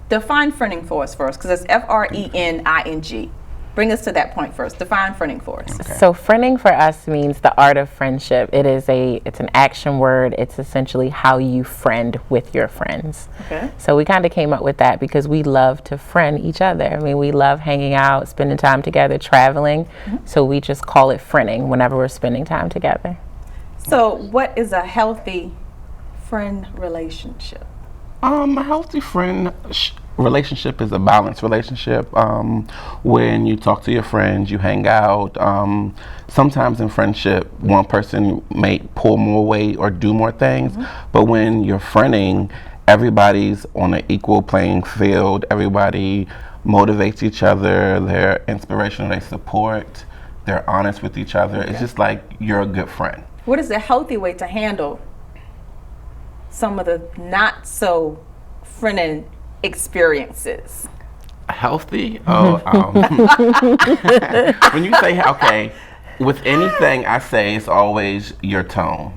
Define friending for us first, because it's Frening. Bring us to that point first. Define friending for us. Okay. So friending for us means the art of friendship. It's an action word. It's essentially how you friend with your friends. Okay. So we kind of came up with that because we love to friend each other. I mean, we love hanging out, spending time together, traveling. Mm-hmm. So we just call it friending whenever we're spending time together. So what is a healthy friend relationship? A healthy friend relationship is a balanced relationship. When you talk to your friends, you hang out. Sometimes in friendship, one person may pull more weight or do more things. Mm-hmm. But when you're friending, everybody's on an equal playing field. Everybody motivates each other. They're inspirational. They support. They're honest with each other. Okay. It's just like you're a good friend. What is a healthy way to handle some of the not so friending experiences? Healthy? When you say, okay, with anything I say, it's always your tone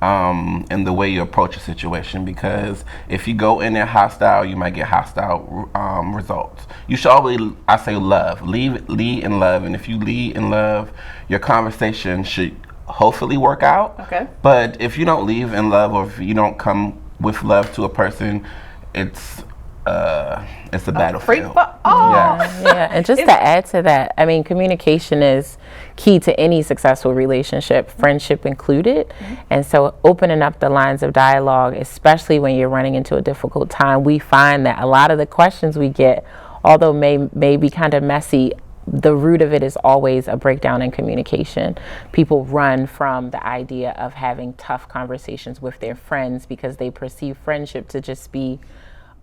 and the way you approach a situation, because if you go in there hostile, you might get hostile results. You should always, I say, lead in love, and if you lead in love, your conversation should hopefully work out. Okay. But if you don't leave in love, or if you don't come with love to a person, it's a battlefield. Yeah, and just to add to that, I mean, communication is key to any successful relationship, friendship included. Mm-hmm. And so opening up the lines of dialogue, especially when you're running into a difficult time, we find that a lot of the questions we get, although may be kind of messy, the root of it is always a breakdown in communication. People run from the idea of having tough conversations with their friends because they perceive friendship to just be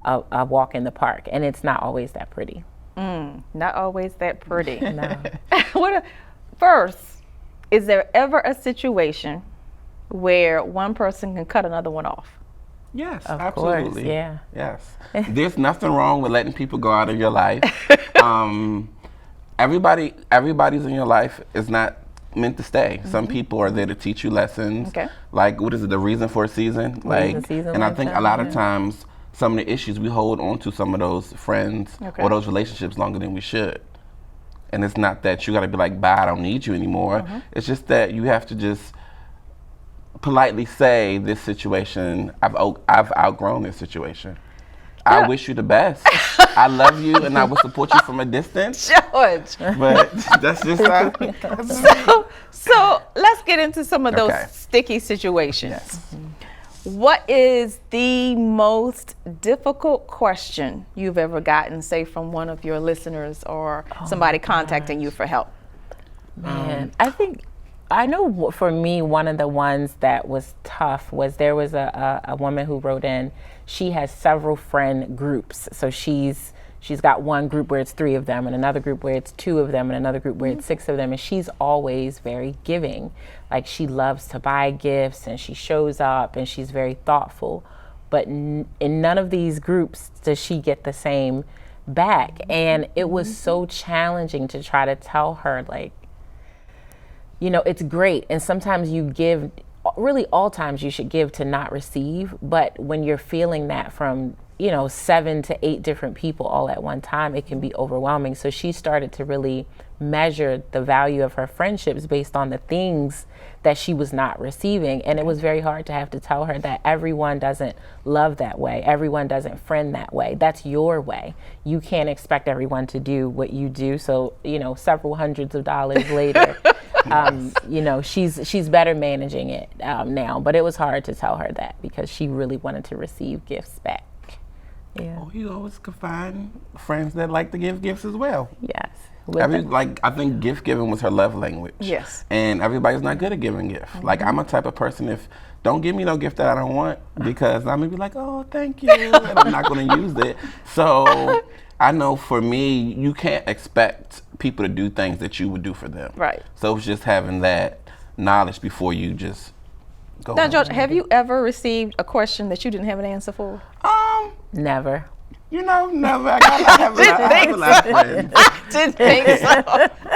a walk in the park, and it's not always that pretty. Not always that pretty. No. First, is there ever a situation where one person can cut another one off? Yes, of absolutely. Course, yeah. Yes. There's nothing wrong with letting people go out of your life. Everybody's in your life is not meant to stay. Mm-hmm. Some people are there to teach you lessons. Okay. Like, what is it, the reason for a season? And I think a lot of times, some of the issues, we hold on to some of those friends or those relationships longer than we should. And it's not that you got to be like, bye, I don't need you anymore. Mm-hmm. It's just that you have to just politely say, this situation, I've outgrown this situation. Yeah. I wish you the best. I love you, and I will support you from a distance. George. But that's just So let's get into some of those sticky situations. Yes. What is the most difficult question you've ever gotten, say, from one of your listeners or somebody contacting you for help? Man, I know for me, one of the ones that was tough was there was a woman who wrote in. She has several friend groups. So she's got one group where it's 3 of them, and another group where it's 2 of them, and another group where it's 6 of them. And she's always very giving. Like, she loves to buy gifts, and she shows up, and she's very thoughtful. But in none of these groups does she get the same back. And it was so challenging to try to tell her, like, you know, it's great. And sometimes you give, really all times you should give to not receive. But when you're feeling that from, 7 to 8 different people all at one time, it can be overwhelming. So she started to really measure the value of her friendships based on the things that she was not receiving. And it was very hard to have to tell her that everyone doesn't love that way. Everyone doesn't friend that way. That's your way. You can't expect everyone to do what you do. So, several hundreds of dollars later, she's better managing it now. But it was hard to tell her that because she really wanted to receive gifts back. Yeah. Oh, you always can find friends that like to give gifts as well. Yes. I think gift giving was her love language. Yes. And everybody's not good at giving gifts. Mm-hmm. Like, I'm a type of person, if don't give me no gift that I don't want, because I'm gonna be like, oh, thank you, and I'm not gonna use it. So I know for me, you can't expect people to do things that you would do for them. Right. So it's just having that knowledge before you just go. Now, George, have you ever received a question that you didn't have an answer for? Never. Never. I have a lot of friends. I didn't think so.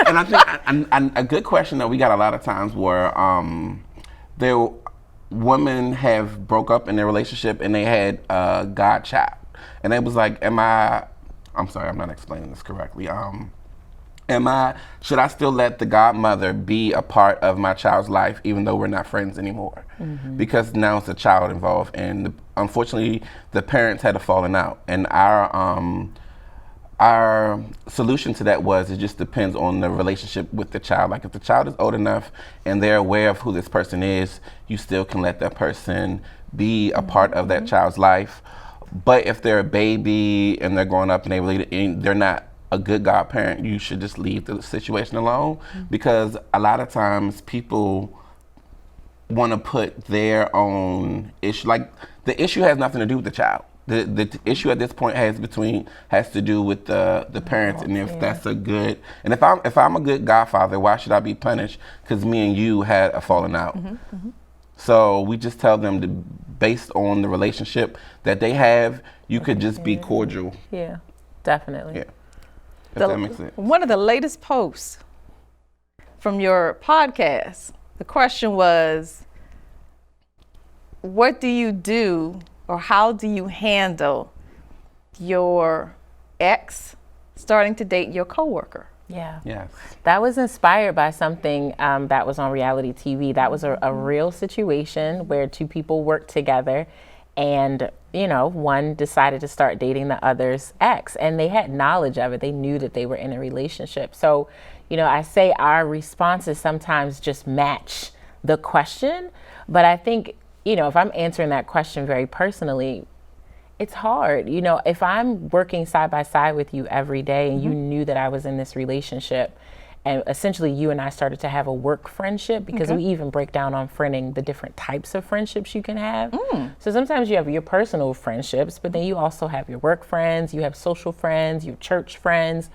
And I think a good question that we got a lot of times were women have broke up in their relationship and they had a godchild. And it was like, I'm sorry, I'm not explaining this correctly. Should I still let the godmother be a part of my child's life even though we're not friends anymore? Mm-hmm. Because now it's a child involved, and unfortunately the parents had a falling out, and our solution to that was it just depends on the relationship with the child. Like if the child is old enough and they're aware of who this person is, you still can let that person be a part of that child's life. But if they're a baby and they're growing up and they're not a good godparent, you should just leave the situation alone, because a lot of times people want to put their own issue, like the issue has nothing to do with the child. The issue at this point has to do with the parents, and if that's a good, and if I'm a good godfather, why should I be punished because me and you had a falling out? So we just tell them to, based on the relationship that they have, you could just be cordial. Yeah, definitely. Yeah. That makes sense. One of the latest posts from your podcast, the question was, what do you do or how do you handle your ex starting to date your coworker? Yeah. Yes. That was inspired by something that was on reality TV. That was a real situation where two people worked together, and one decided to start dating the other's ex, and they had knowledge of it. They knew that they were in a relationship. So, I say our responses sometimes just match the question, but I think, if I'm answering that question very personally, it's hard. If I'm working side by side with you every day and you knew that I was in this relationship, and essentially you and I started to have a work friendship, because we even break down on Frening the different types of friendships you can have. So sometimes you have your personal friendships, but then you also have your work friends, you have social friends, your church friends,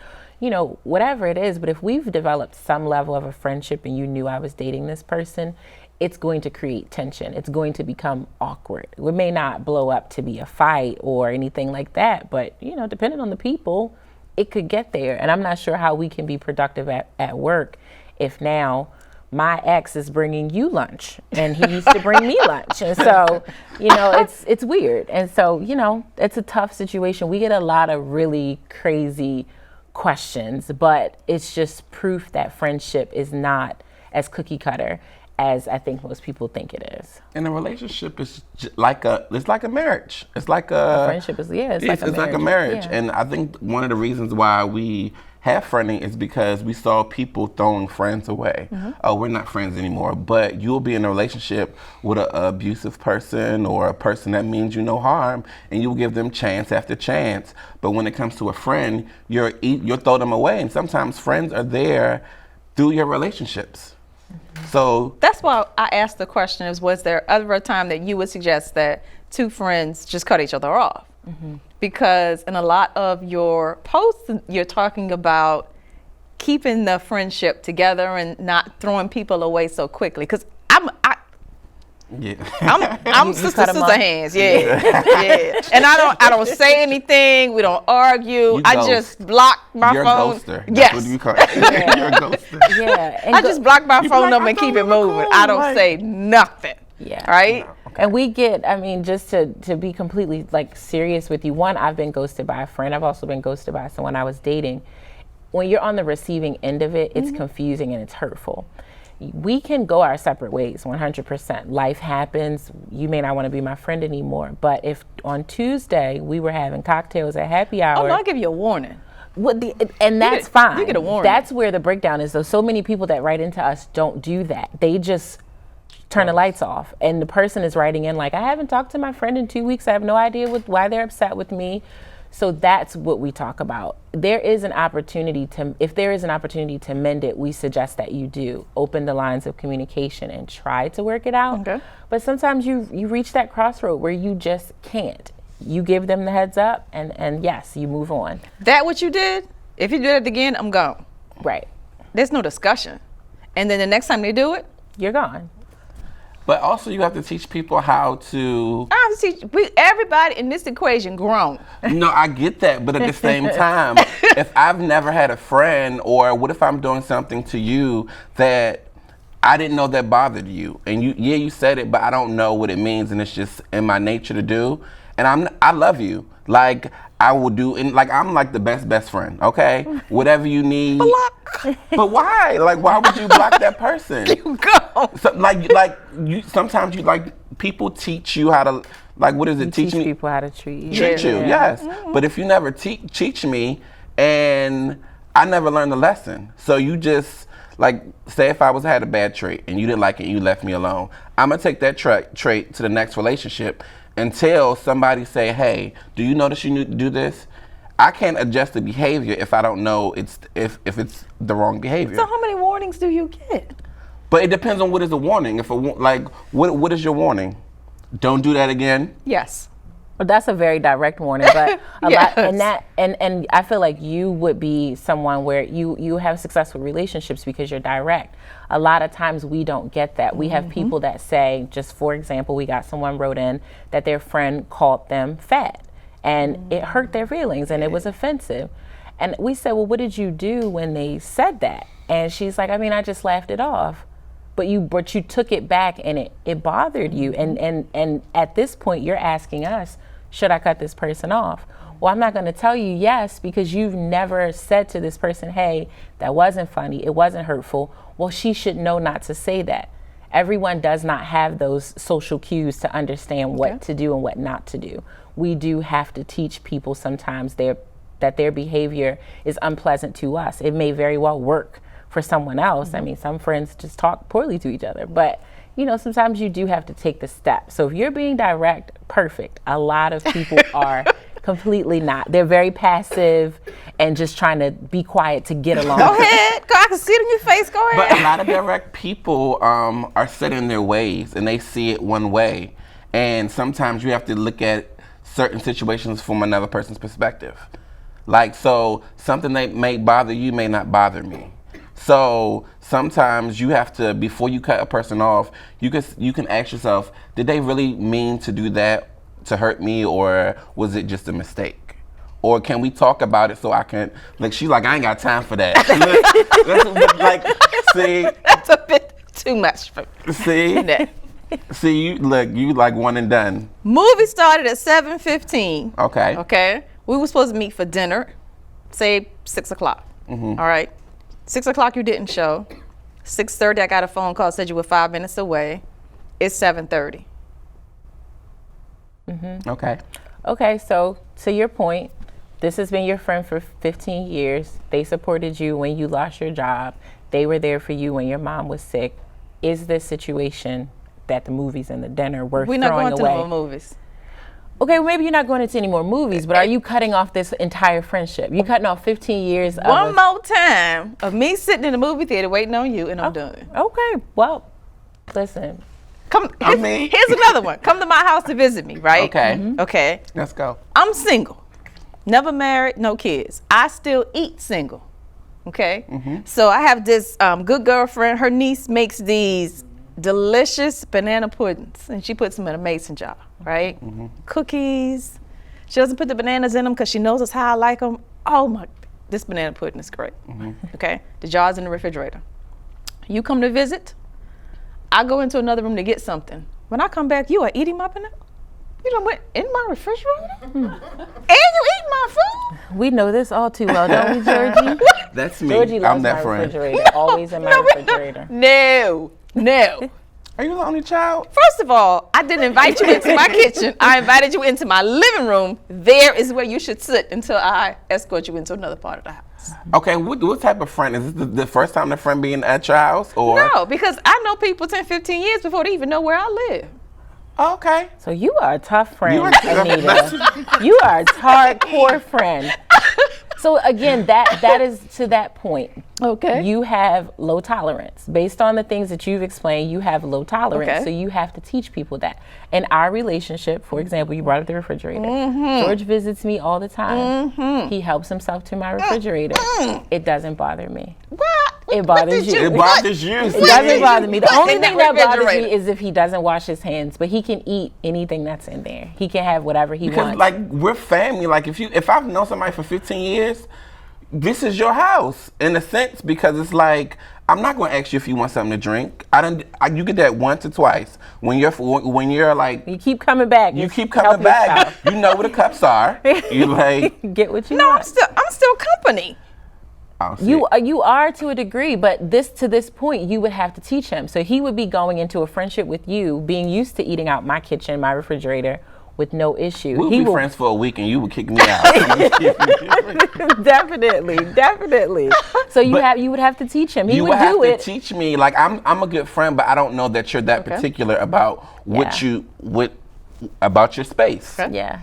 whatever it is. But if we've developed some level of a friendship and you knew I was dating this person, it's going to create tension. It's going to become awkward. It may not blow up to be a fight or anything like that, but depending on the people, it could get there. And I'm not sure how we can be productive at work if now my ex is bringing you lunch and he used to bring me lunch. And so, it's weird. And so, it's a tough situation. We get a lot of really crazy questions, but it's just proof that friendship is not as cookie cutter as I think most people think it is. And a relationship is like a marriage. It's like a friendship is, it's like a marriage. Yeah. And I think one of the reasons why we have friending is because we saw people throwing friends away. Oh, we're not friends anymore. But you'll be in a relationship with an abusive person or a person that means you no harm, and you'll give them chance after chance. But when it comes to a friend, you'll throw them away. And sometimes friends are there through your relationships. So that's why I asked the question, was there ever a time that you would suggest that two friends just cut each other off? Because in a lot of your posts, you're talking about keeping the friendship together and not throwing people away so quickly. Because I'm sister hands, yeah. And I don't say anything. We don't argue. I just block my phone. You're a ghoster. Yes. That's what you call it. You're a ghoster. Yeah. And I just block my phone number and keep it moving. I don't say nothing. Yeah. Right? No. Okay. And we get, just to be completely serious with you, one, I've been ghosted by a friend. I've also been ghosted by someone I was dating. When you're on the receiving end of it, it's confusing and it's hurtful. We can go our separate ways, 100%. Life happens. You may not want to be my friend anymore. But if on Tuesday we were having cocktails at happy hour. Oh, no, I'll give you a warning. And that's fine. You get a warning. That's where the breakdown is, though. So many people that write into us don't do that. They just turn the lights off. And the person is writing in like, I haven't talked to my friend in 2 weeks. I have no idea why they're upset with me. So that's what we talk about. If there is an opportunity to mend it, we suggest that you do open the lines of communication and try to work it out. Okay. But sometimes you reach that crossroad where you just can't. You give them the heads up and yes, you move on. That what you did? If you do it again, I'm gone. Right. There's no discussion. And then the next time they do it, you're gone. But also you have to teach people how to... everybody in this equation grown. No, I get that, but at the same time, if I've never had a friend, or what if I'm doing something to you that I didn't know that bothered you, and you said it, but I don't know what it means, and it's just in my nature to do, and I love you. Like, I will do, and like, I'm like the best friend, okay? Whatever you need. Block. But why? Like, why would you block that person? You go. So, you sometimes you like, people teach you how to, like, what is it? Teach people how to treat you. Treat you, yes. But if you never teach me, and I never learned the lesson, so you just, like, say if I had a bad trait and you didn't like it and you left me alone, I'm gonna take that trait to the next relationship until somebody say, hey, do you notice you need to do this? I can't adjust the behavior if I don't know if it's the wrong behavior. So how many warnings do you get? But it depends on what is the warning. What is your warning? Don't do that again? Yes. Well, that's a very direct warning, but a Yes. lot, and I feel like you would be someone where you have successful relationships because you're direct. A lot of times we don't get that. We have people that say, just for example, we got someone wrote in that their friend called them fat, and it hurt their feelings and it was offensive. And we said, well, what did you do when they said that? And she's like, I mean, I just laughed it off. But you took it back and it bothered you. And at this point, you're asking us, should I cut this person off? Well, I'm not going to tell you yes, because you've never said to this person, hey, that wasn't funny, it wasn't hurtful. Well, she should know not to say that. Everyone does not have those social cues to understand what to do and what not to do. We do have to teach people sometimes that their behavior is unpleasant to us. It may very well work for someone else. I mean, some friends just talk poorly to each other, but sometimes you do have to take the step. So if you're being direct, perfect. A lot of people are completely not. They're very passive and just trying to be quiet to get along. Go ahead. I can see it in your face. Go ahead. But a lot of direct people are set in their ways and they see it one way. And sometimes you have to look at certain situations from another person's perspective. Like, so something that may bother you may not bother me. So sometimes you have to, before you cut a person off, you can ask yourself, did they really mean to do that to hurt me, or was it just a mistake? Or can we talk about it so I can, like, she's like, I ain't got time for that. See? That's a bit too much for me. See? See, you like one and done. Movie started at 7:15. Okay. Okay. We were supposed to meet for dinner, say 6 o'clock. All right. 6 o'clock you didn't show. 6:30 I got a phone call, said you were 5 minutes away. It's 7:30. Okay. Okay, so to your point, this has been your friend for 15 years. They supported you when you lost your job. They were there for you when your mom was sick. Is this situation that the movies and the dinner worth We're throwing not going away? to no more movies. Okay, well, maybe you're not going into any more movies, but are you cutting off this entire friendship? You're cutting off 15 years of One more time of me sitting in the movie theater waiting on you, and I'm done. Okay, well, listen. Here's another one. Come to my house to visit me, right? Okay. Okay. Let's go. I'm single. Never married, no kids. I still eat single. Okay? So I have this good girlfriend. Her niece makes these delicious banana puddings, and she puts them in a mason jar, right? Cookies. She doesn't put the bananas in them because she knows that's how I like them. Oh my, this banana pudding is great. Okay? The jar's in the refrigerator. You come to visit, I go into another room to get something. When I come back, you are eating my banana. You done went in my refrigerator? And you eat my food? We know this all too well, don't we, Georgie? That's me. Georgie loves I'm my that friend. refrigerator. Always in my refrigerator. No. Are you the only child? First of all, I didn't invite you into my kitchen. I invited you into my living room. There is where you should sit until I escort you into another part of the house. Okay, what type of friend? Is this the first time the friend being at your house? Or? No, because I know people 10, 15 years before they even know where I live. Okay. So you are a tough friend, You are- Anita. You are a hardcore friend. So again, that is to that point. Okay. You have low tolerance. Based on the things that you've explained, you have low tolerance. Okay. So you have to teach people that. In our relationship, for example, you brought up the refrigerator. George visits me all the time. He helps himself to my refrigerator. It doesn't bother me. What? It bothers you. It bothers you. It doesn't bother me. The only in that thing that bothers refrigerator? me is if he doesn't wash his hands, but he can eat anything that's in there. He can have whatever he Because wants. like we're family. Like if I've known somebody for 15 years, this is your house in a sense, because it's like I'm not going to ask you if you want something to drink. You get that once or twice. When you're like, You keep coming back. you keep coming back. You know where the cups are. You like, Get what you No, want. I'm still company. I'll see. You are to a degree, but to this point, you would have to teach him. So he would be going into a friendship with you, being used to eating out my kitchen, my refrigerator, with no issue. We'll be friends for a week and you would kick me out. Definitely. So you would have to teach him. He You would would have do to it. teach me. Like I'm a good friend, but I don't know that you're that particular about about your space. Yeah.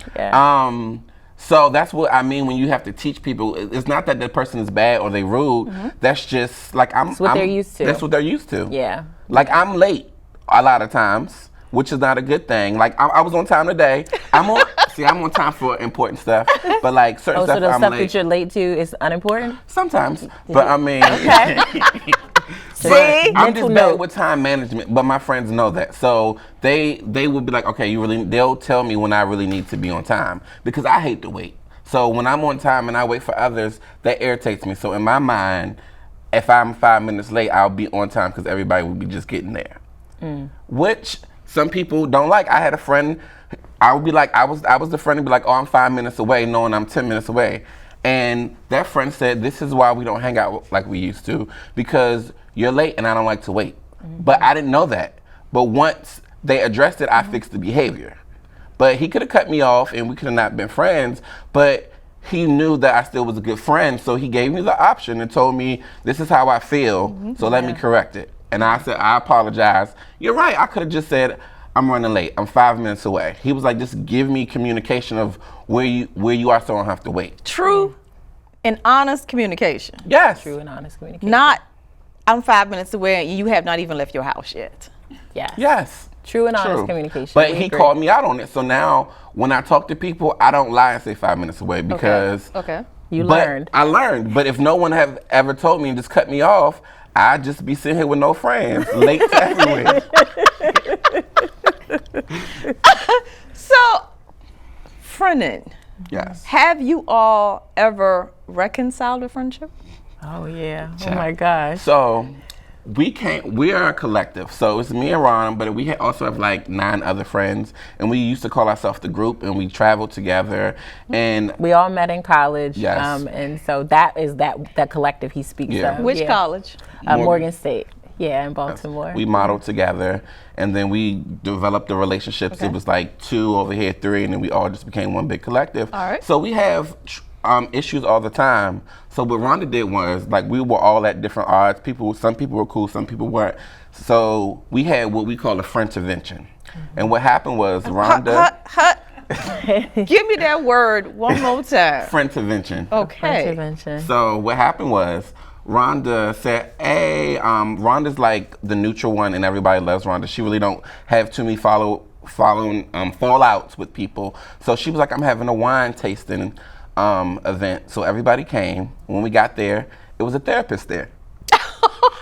So that's what I mean when you have to teach people. It's not that the person is bad or they rude. That's just like That's what they're used to. That's what they're used to. Yeah. Like I'm late a lot of times, which is not a good thing. Like I was on time today. I'm on time for important stuff, but like certain Oh, stuff so the I'm stuff late. that you're late to is unimportant? Sometimes, but I mean, See? I'm Mental just bad note. with time management. But my friends know that, so they would be like, okay, they'll tell me when I really need to be on time because I hate to wait. So when I'm on time and I wait for others, that irritates me. So in my mind, if I'm 5 minutes late, I'll be on time because everybody will be just getting there, which some people don't like. I had a friend. I would be like, I was the friend to be like, oh, I'm 5 minutes away, knowing I'm 10 minutes away. And that friend said, this is why we don't hang out like we used to, because you're late and I don't like to wait. But I didn't know that. But once they addressed it, I fixed the behavior. But he could have cut me off and we could have not been friends, but he knew that I still was a good friend, so he gave me the option and told me, this is how I feel, so let me correct it. And I said, I apologize. You're right, I could have just said, I'm running late, I'm 5 minutes away. He was like, just give me communication of where you are so I don't have to wait. True and honest communication. Yes. True and honest communication. Not, I'm 5 minutes away and you have not even left your house yet. Yes. True and honest communication. But We he agree. called me out on it. So now when I talk to people, I don't lie and say 5 minutes away because Okay. You but learned. I learned. But if no one have ever told me and just cut me off, I'd just be sitting here with no friends, late to everywhere. So, Frening, Yes. have you all ever reconciled a friendship? Oh, yeah. Oh, my gosh. So we are a collective. So it's me and Ron, but we also have like 9 other friends, and we used to call ourselves the group, and we traveled together. And We all met in college. Yes. And so that is that collective he speaks Yeah. of. Which Yeah. college? Morgan State. Yeah, in Baltimore. we modeled together, and then we developed the relationships. Okay. It was like 2 over here, 3, and then we all just became one big collective. All right. So we have issues all the time. So what Rhonda did was, like, we were all at different odds. Some people were cool, some people weren't. So we had what we call a friend-intervention. And what happened was Rhonda, Give me that word one more time. friend-intervention. Okay. Intervention. So what happened was Rhonda said, hey, Rhonda's like the neutral one and everybody loves Rhonda. She really don't have too many fallouts with people. So she was like, I'm having a wine tasting event. So everybody came. When we got there, it was a therapist there.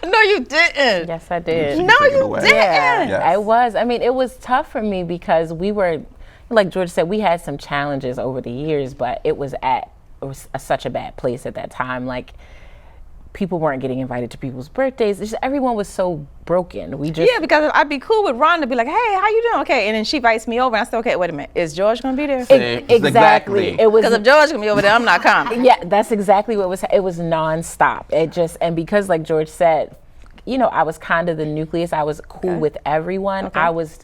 No, you didn't. Yes, I did. She No, took it you away. didn't. Yes. I was. I mean, it was tough for me because we were, like George said, we had some challenges over the years, but it was such a bad place at that time. Like, people weren't getting invited to people's birthdays. It's just, everyone was so broken. Yeah, because I'd be cool with Rhonda, be like, hey, how you doing? Okay, and then she invites me over, and I said, okay, wait a minute, is George gonna be there? Exactly. It was Because if George gonna be over there, I'm not coming. Yeah, that's exactly what it was nonstop. And because like George said, you know, I was kind of the nucleus. I was cool with everyone. I was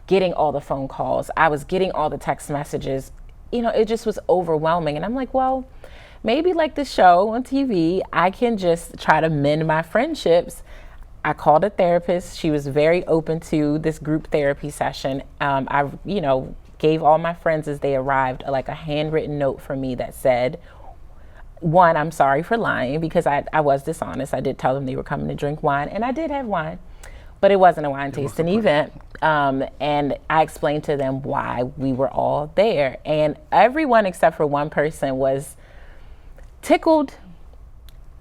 getting all the phone calls. I was getting all the text messages. You know, it just was overwhelming. And I'm like, well, maybe like the show on TV, I can just try to mend my friendships. I called a therapist. She was very open to this group therapy session. I, gave all my friends as they arrived like a handwritten note from me that said, 1, I'm sorry for lying because I was dishonest. I did tell them they were coming to drink wine, and I did have wine, but it wasn't a wine tasting event. And I explained to them why we were all there. And everyone except for one person was tickled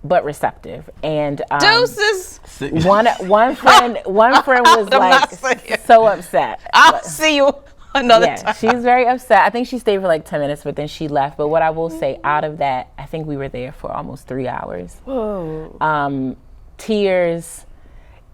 but receptive. And Deuces. one friend was I'm like not saying. so upset. I'll see you another Yeah, time. she was very upset. I think she stayed for like 10 minutes, but then she left. But what I will say, out of that, I think we were there for almost 3 hours. Whoa. tears.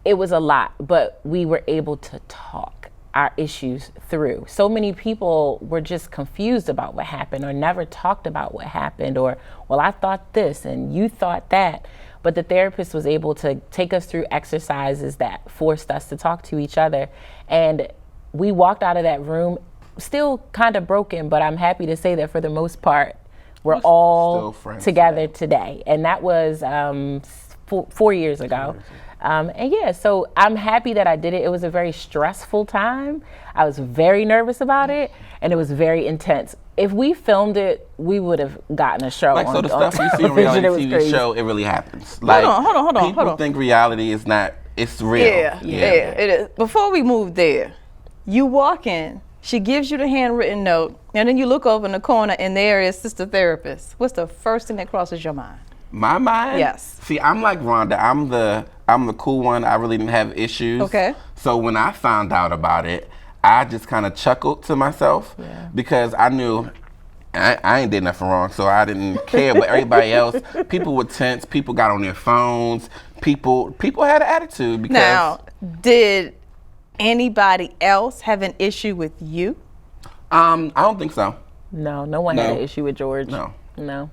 It was a lot, but we were able to talk our issues through. So many people were just confused about what happened or never talked about what happened, or, well, I thought this and you thought that. But the therapist was able to take us through exercises that forced us to talk to each other. And we walked out of that room still kind of broken, but I'm happy to say that for the most part, we're all together today. And that was 4 years ago. And yeah, so I'm happy that I did it. It was a very stressful time. I was very nervous about it, and it was very intense. If we filmed it, we would have gotten a show. Like, so the stuff you see on reality TV show, it really happens. Like, hold on. People think reality is not, it's real. Yeah, it is. Before we move there, you walk in, she gives you the handwritten note, and then you look over in the corner, and there is Sister Therapist. What's the first thing that crosses your mind? My mind? Yes. See, I'm like Rhonda. I'm the cool one. I really didn't have issues. Okay. So when I found out about it, I just kind of chuckled to myself because I knew I ain't did nothing wrong, so I didn't care. But everybody else, people were tense. People got on their phones. People had an attitude. Because now, did anybody else have an issue with you? I don't think so. No one had an issue with George. No.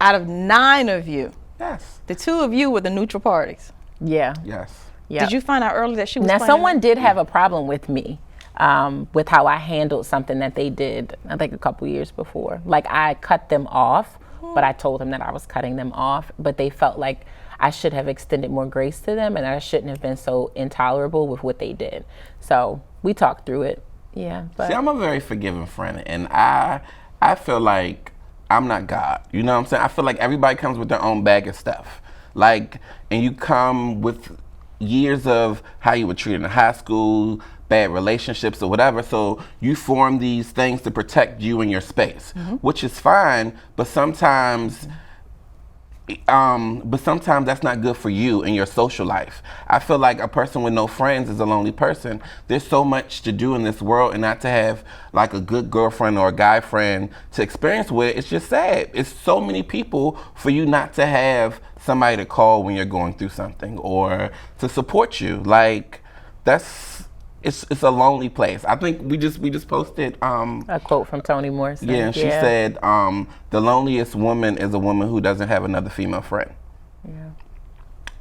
Out of 9 of you, yes, the 2 of you were the neutral parties. Yeah. Yes. Yep. Did you find out early that she was Now, playing someone her? did have a problem with me, with how I handled something that they did, I think a couple years before. Like, I cut them off, but I told them that I was cutting them off, but they felt like I should have extended more grace to them, and I shouldn't have been so intolerable with what they did. So we talked through it. Yeah. But see, I'm a very forgiving friend, and I feel like I'm not God. You know what I'm saying? I feel like everybody comes with their own bag of stuff. Like, and you come with years of how you were treated in high school, bad relationships or whatever. So you form these things to protect you and your space, which is fine. But sometimes that's not good for you in your social life. I feel like a person with no friends is a lonely person. There's so much to do in this world, and not to have like a good girlfriend or a guy friend to experience with, it's just sad. It's so many people for you not to have somebody to call when you're going through something or to support you. Like, it's a lonely place. I think we just posted a quote from Toni Morrison. Yeah, and she said, the loneliest woman is a woman who doesn't have another female friend. Yeah.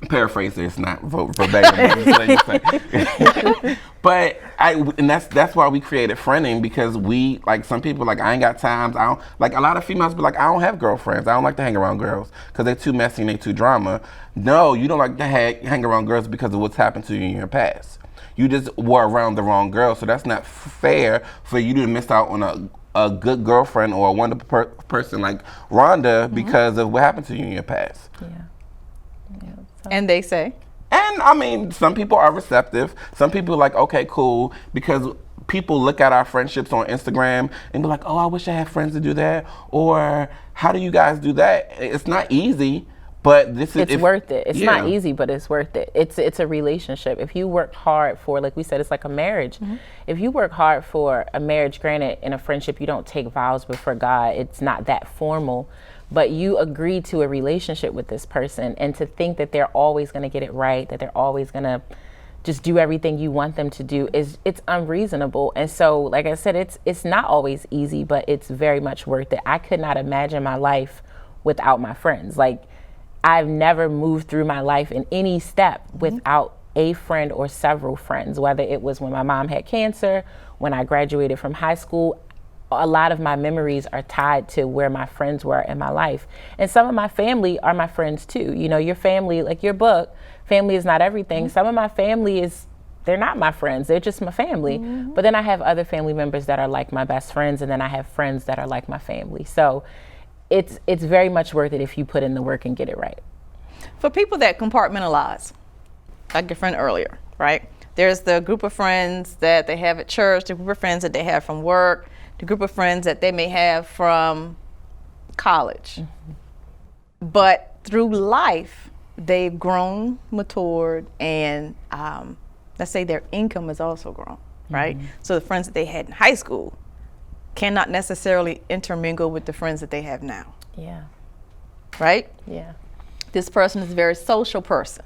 Paraphrase, it's not verbatim. But that's why we created Frening, because we, like, some people, like, I ain't got times. I don't, like, a lot of females be like, I don't have girlfriends. I don't like to hang around girls because they're too messy and they too drama. No, you don't like to hang around girls because of what's happened to you in your past. You just were around the wrong girl, so that's not fair for you to miss out on a good girlfriend or a wonderful person like Rhonda because of what happened to you in your past. Yeah. So. And they say? And I mean, some people are receptive. Some people are like, okay, cool, because people look at our friendships on Instagram and be like, oh, I wish I had friends to do that. Or how do you guys do that? It's not easy. But it's worth it. It's not easy, but it's worth it. It's a relationship. If you work hard for, like we said, it's like a marriage. If you work hard for a marriage, granted, in a friendship, you don't take vows before God. It's not that formal. But you agree to a relationship with this person, and to think that they're always going to get it right, that they're always going to just do everything you want them to do, it's unreasonable. And so, like I said, it's not always easy, but it's very much worth it. I could not imagine my life without my friends. Like, I've never moved through my life in any step without a friend or several friends, whether it was when my mom had cancer, when I graduated from high school. A lot of my memories are tied to where my friends were in my life. And some of my family are my friends too. You know, your family, like your book, family is not everything. Some of my family they're not my friends, they're just my family. But then I have other family members that are like my best friends, and then I have friends that are like my family. So it's very much worth it if you put in the work and get it right. For people that compartmentalize, like your friend earlier, right? There's the group of friends that they have at church, the group of friends that they have from work, the group of friends that they may have from college. But through life, they've grown, matured, and let's say their income has also grown, right? So the friends that they had in high school cannot necessarily intermingle with the friends that they have now. Yeah. Right? Yeah. This person is a very social person.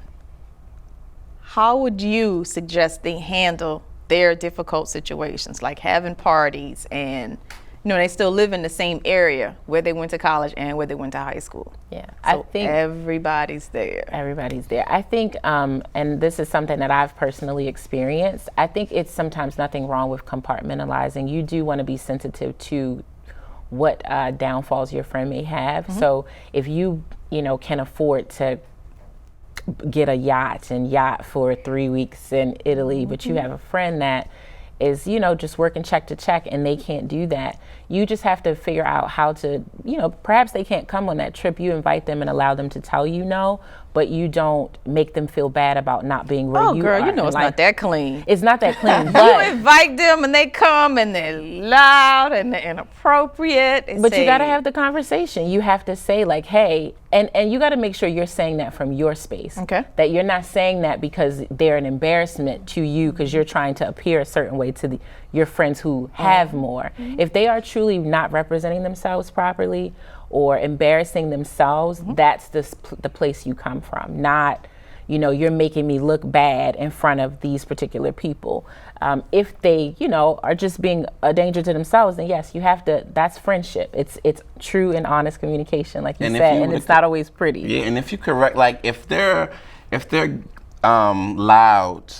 how would you suggest they handle their difficult situations, like having parties and, they still live in the same area where they went to college and where they went to high school? Yeah, So I think everybody's there. everybody's there. I think, and this is something that I've personally experienced, I think it's sometimes nothing wrong with compartmentalizing. You do want to be sensitive to what downfalls your friend may have. So if you, can afford to get a yacht for 3 weeks in Italy, but you have a friend that is, just working check to check and they can't do that. You just have to figure out how to, perhaps they can't come on that trip. You invite them and allow them to tell you no, but you don't make them feel bad about not being where you are. It's not that clean. It's not that clean. You But invite them and they come and they're loud and they're inappropriate. you got to have the conversation. You have to say like, hey, and you got to make sure you're saying that from your space. Okay. That you're not saying that because they're an embarrassment to you because you're trying to appear a certain way to your friends who have more. If they are truly not representing themselves properly or embarrassing themselves, that's the place you come from. Not, you're making me look bad in front of these particular people. If they, are just being a danger to themselves, then yes, you have to, that's friendship. It's true and honest communication, like you said, and it's not always pretty. Yeah, and if you correct, like if they're loud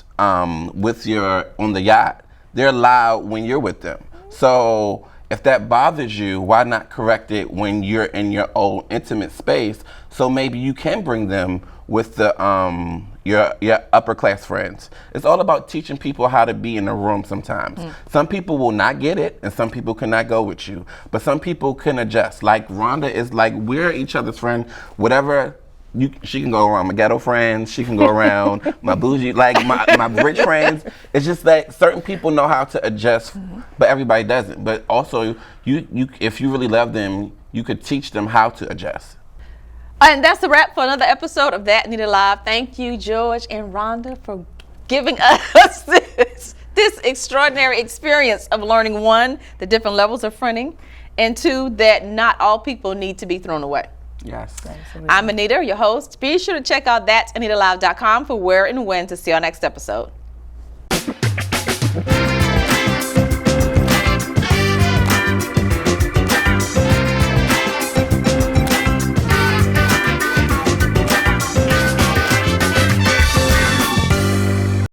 with on the yacht, they're loud when you're with them. So if that bothers you, why not correct it when you're in your own intimate space? So maybe you can bring them with the your upper class friends. It's all about teaching people how to be in a room sometimes. Some people will not get it and some people cannot go with you. But some people can adjust. Like Rhonda is like, we're each other's friend, whatever. She can go around my ghetto friends. She can go around my bougie, like my rich friends. It's just that certain people know how to adjust, but everybody doesn't. But also, you if you really love them, you could teach them how to adjust. And that's a wrap for another episode of That Anita Live. Thank you, George and Rhonda, for giving us this extraordinary experience of learning, one, the different levels of friending, and two, that not all people need to be thrown away. Yes. Absolutely. I'm Anita, your host. Be sure to check out that'sanitalive.com for where and when to see our next episode.